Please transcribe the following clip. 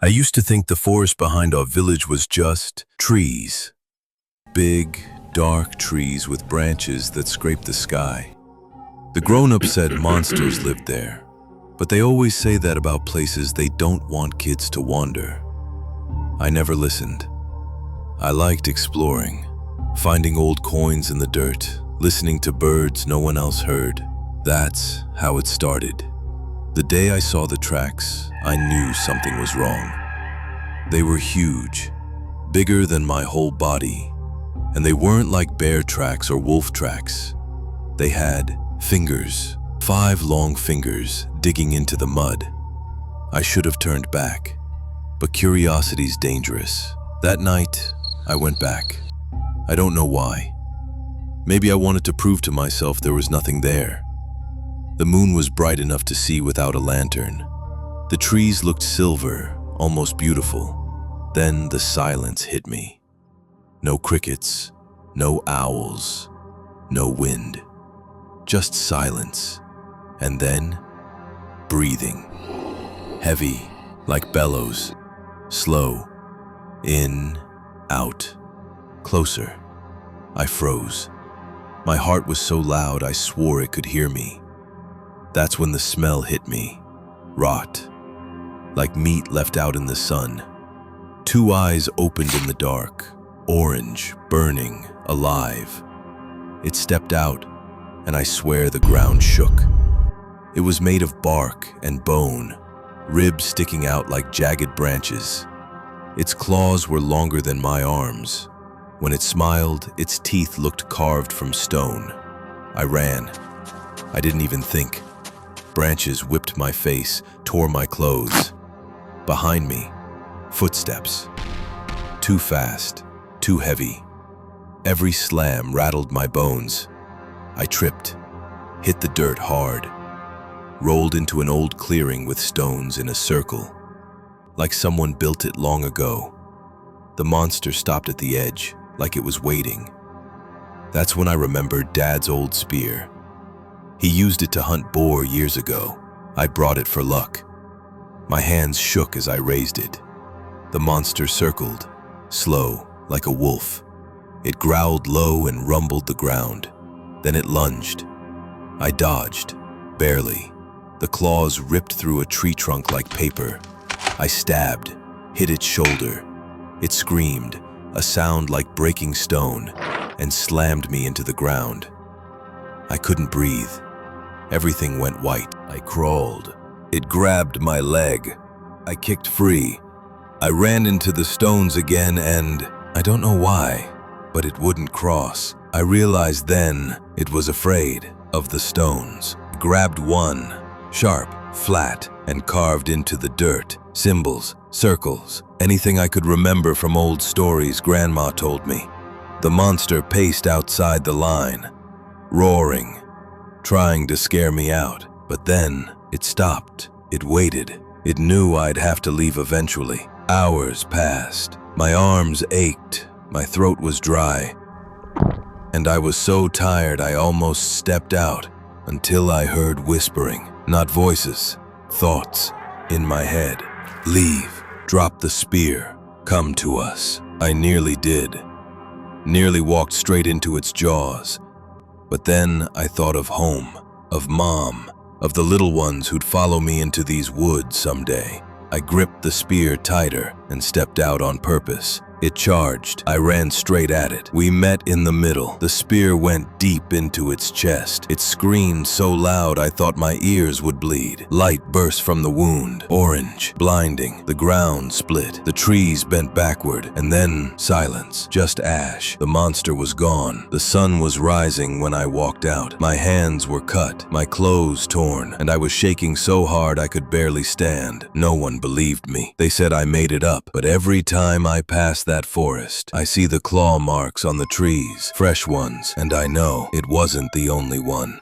I used to think the forest behind our village was just trees. Big, dark trees with branches that scraped the sky. The grown-ups said monsters lived there, but they always say that about places they don't want kids to wander. I never listened. I liked exploring, finding old coins in the dirt, listening to birds no one else heard. That's how it started. The day I saw the tracks, I knew something was wrong. They were huge, bigger than my whole body, and they weren't like bear tracks or wolf tracks. They had fingers, 5 long fingers digging into the mud. I should have turned back, but curiosity's dangerous. That night, I went back. I don't know why. Maybe I wanted to prove to myself there was nothing there. The moon was bright enough to see without a lantern. The trees looked silver, almost beautiful. Then the silence hit me. No crickets, no owls, no wind. Just silence. And then, breathing. Heavy, like bellows. Slow. In, out. Closer. I froze. My heart was so loud I swore it could hear me. That's when the smell hit me. Rot. Like meat left out in the sun. 2 eyes opened in the dark. Orange, burning, alive. It stepped out, and I swear the ground shook. It was made of bark and bone, ribs sticking out like jagged branches. Its claws were longer than my arms. When it smiled, its teeth looked carved from stone. I ran. I didn't even think. Branches whipped my face, tore my clothes. Behind me, footsteps. Too fast, too heavy. Every slam rattled my bones. I tripped, hit the dirt hard, rolled into an old clearing with stones in a circle, like someone built it long ago. The monster stopped at the edge, like it was waiting. That's when I remembered Dad's old spear. He used it to hunt boar years ago. I brought it for luck. My hands shook as I raised it. The monster circled, slow, like a wolf. It growled low and rumbled the ground. Then it lunged. I dodged, barely. The claws ripped through a tree trunk like paper. I stabbed, hit its shoulder. It screamed, a sound like breaking stone, and slammed me into the ground. I couldn't breathe. Everything went white. I crawled. It grabbed my leg. I kicked free. I ran into the stones again and I don't know why, but it wouldn't cross. I realized then it was afraid of the stones. I grabbed one, sharp, flat, and carved into the dirt. Symbols, circles, anything I could remember from old stories Grandma told me. The monster paced outside the line, roaring, trying to scare me out. But then it stopped. It waited. It knew I'd have to leave eventually. Hours passed. My arms ached. My throat was dry. And I was so tired I almost stepped out until I heard whispering, not voices, thoughts in my head. Leave. Drop the spear. Come to us. I nearly did. Nearly walked straight into its jaws. But then I thought of home, of Mom, of the little ones who'd follow me into these woods someday. I gripped the spear tighter and stepped out on purpose. It charged. I ran straight at it. We met in the middle. The spear went deep into its chest. It screamed so loud I thought my ears would bleed. Light burst from the wound. Orange, blinding. The ground split. The trees bent backward. And then silence. Just ash. The monster was gone. The sun was rising when I walked out. My hands were cut. My clothes torn. And I was shaking so hard I could barely stand. No one believed me. They said I made it up. But every time I passed that forest, I see the claw marks on the trees, fresh ones, and I know it wasn't the only one.